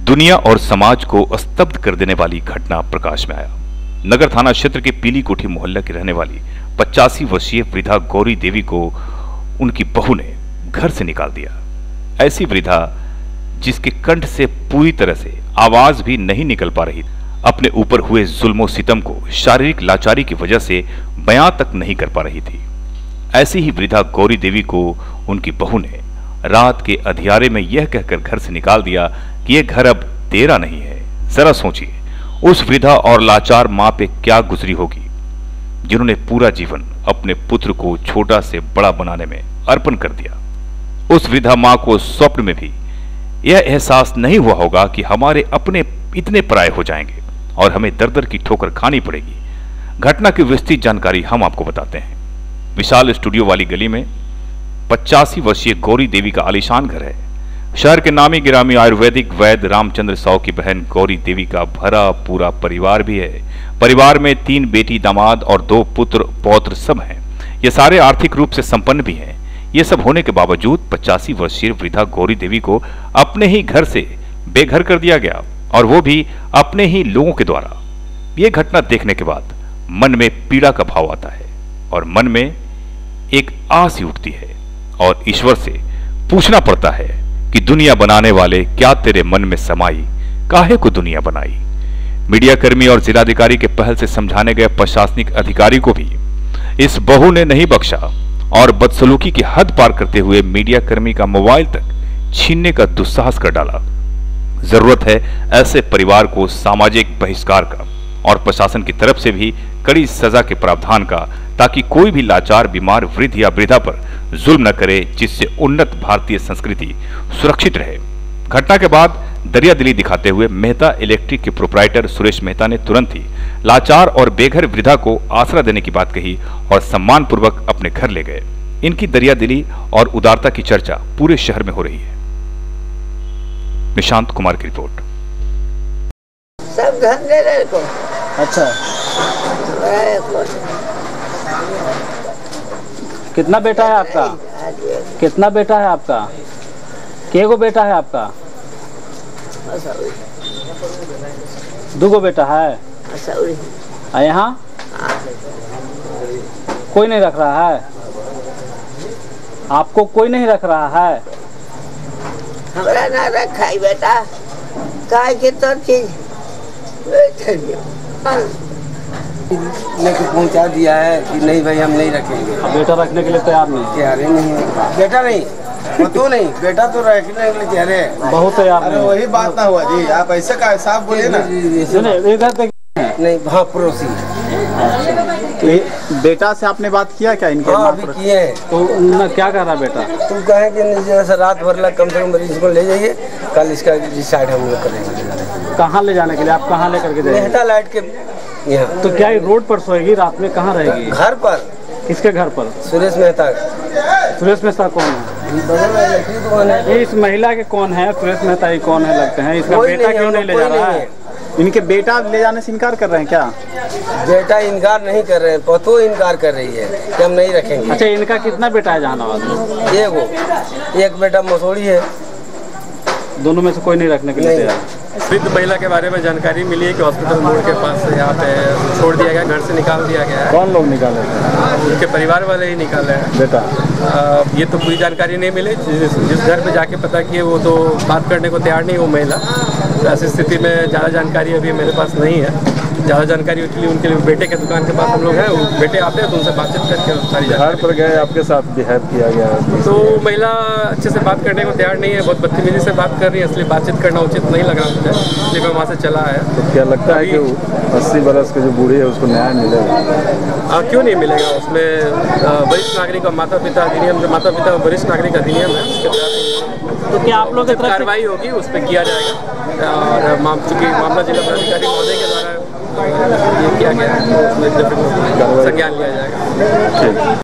दुनिया और समाज को स्तब्ध कर देने वाली घटना प्रकाश में आया। नगर थाना क्षेत्र के पीली कोठी मोहल्ले की रहने वाली 85 वर्षीय वृद्धा गौरी देवी को उनकी बहू ने घर से निकाल दिया। ऐसी वृद्धा जिसके कंठ से पूरी तरह से आवाज भी नहीं निकल पा रही, अपने ऊपर हुए जुल्मों सितम को शारीरिक लाचारी की वजह से बयां तक नहीं कर पा रही थी। ऐसी ही वृद्धा गौरी देवी को उनकी बहू ने रात के अंधियारे में यह कहकर घर से निकाल दिया कि यह घर अब तेरा नहीं है। जरा सोचिए उस वृद्धा और लाचार मां पे क्या गुजरी होगी, जिन्होंने पूरा जीवन अपने पुत्र को छोटा से बड़ा बनाने में अर्पण कर दिया। उस वृद्धा मां को स्वप्न में भी यह एहसास नहीं हुआ होगा कि हमारे अपने इतने पराये हो जाएंगे और हमें दर दर की ठोकर खानी पड़ेगी। घटना की विस्तृत जानकारी हम आपको बताते हैं। विशाल स्टूडियो वाली गली में 85 वर्षीय गौरी देवी का आलीशान घर है। शहर के नामी गिरामी आयुर्वेदिक वैद्य रामचंद्र साव की बहन गौरी देवी का भरा पूरा परिवार भी है। परिवार में 3 बेटी, दामाद और 2 पुत्र पौत्र सब हैं। ये सारे आर्थिक रूप से संपन्न भी हैं। ये सब होने के बावजूद 85 वर्षीय वृद्धा गौरी देवी को अपने ही घर से बेघर कर दिया गया, और वो भी अपने ही लोगों के द्वारा। ये घटना देखने के बाद मन में पीड़ा का भाव आता है और मन में एक आस उठती है और ईश्वर से पूछना पड़ता है कि दुनिया बनाने वाले, क्या तेरे मन में समाई, काहे को दुनिया बनाई। मीडिया कर्मी और जिलाधिकारी के पहल से समझाने गए प्रशासनिक अधिकारी को भी इस बहू ने नहीं बख्शा और बदसलूकी की हद पार करते हुए मीडिया कर्मी का मोबाइल तक छीनने का दुस्साहस कर डाला। जरूरत है ऐसे परिवार को सामाजिक बहिष्कार का और प्रशासन की तरफ से भी कड़ी सजा के प्रावधान का, ताकि कोई भी लाचार, बीमार वृद्ध या वृद्धा पर जुल्म न करे, जिससे उन्नत भारतीय संस्कृति सुरक्षित रहे। घटना के बाद दरियादिली दिखाते हुए मेहता इलेक्ट्रिक के प्रोप्राइटर सुरेश मेहता ने तुरंत ही लाचार और बेघर वृद्धा को आसरा देने की बात कही और सम्मानपूर्वक अपने घर ले गए। इनकी दरियादिली और उदारता की चर्चा पूरे शहर में हो रही है। निशांत कुमार की रिपोर्ट। सब धंधे रहे को। अच्छा, कितना बेटा है आपका? कितना बेटा है आपका? केगो बेटा है आपका? 2 बेटा है। यहाँ कोई नहीं रख रहा है? आपको कोई नहीं रख रहा है? हमरा ना रखा है बेटा, काय के तो चीज लेके पहुंचा दिया है कि नहीं भाई हम नहीं रखेंगे। बेटा रखने के लिए तैयार नहीं? तैयार नहीं, बेटा नहीं, तो नहीं, बेटा तो रखने के लिए तैयार है। बहुत तैयार नहीं। वही बात ना हुआ जी, आप ऐसे का साफ बोलिए ना। नहीं, हाँ पड़ोसी। बेटा से आपने बात किया क्या इनके? हाँ अभी किए हैं। तो क्या कर रहा बेटा? तुम कहें कि जैसे रात भर लग, कम से कम मरीज को ले जाइए, कल इसका डिसाइड हम लोग करेंगे। कहाँ ले जाने के लिए? आप कहाँ लेकर के जाएंगे? मेहता लाइट के यहाँ। तो क्या रोड पर सोएगी रात में? कहाँ रहेगी? घर पर। किसके घर पर? सुरेश मेहता। सुरेश मेहता कौन है? इस महिला के कौन है? सुरेश मेहता ही कौन है लगते हैं? इसका बेटा क्यों नहीं ले जा रहा है? इनके बेटा ले जाने से इनकार कर रहे हैं क्या? बेटा इनकार नहीं कर रहे हैं, पतो इनकार कर रही है कि हम नहीं रखेंगे। अच्छा, इनका कितना बेटा है जहानाबाद में? एक बेटा मसूरी है। दोनों में से कोई नहीं रखने के लिए तैयार? वृद्ध महिला के बारे में जानकारी मिली है कि हॉस्पिटल मोड़ के पास यहाँ पे छोड़ दिया गया, घर से निकाल दिया गया है। कौन लोग निकाले थे? उनके परिवार वाले ही निकाले हैं। बेटा ये तो पूरी जानकारी नहीं मिली। जिस घर पे जाके पता किए वो तो बात करने को तैयार नहीं वो महिला। तो ऐसी स्थिति में ज़्यादा जानकारी अभी मेरे पास नहीं है। ज़्यादा जानकारी उनके लिए बेटे के दुकान के पास हम लोग हैं, वो बेटे आते हैं तो उनसे बातचीत करके सारी घर पर गए, आपके साथ बिहेव किया गया तो महिला अच्छे से बात करने को तैयार नहीं है, बहुत बदतमीजी से बात कर रही है, इसलिए बातचीत करना उचित नहीं लगा मुझे, इसलिए मैं वहाँ से चला आया। तो क्या लगता है कि 80 बरस के जो बूढ़ी है उसको न्याय मिलेगा? क्यों नहीं मिलेगा? उसमें वरिष्ठ नागरिक और माता पिता अधिनियम, जो माता पिता वरिष्ठ नागरिक अधिनियम है, उसके तहत तो क्या आप लोग की तरफ कार्रवाई होगी, उस पर किया जाएगा। और चूँकि मामला जिला पदाधिकारी महोदय के द्वारा ये किया गया है, तो उसमें संज्ञान लिया जाएगा।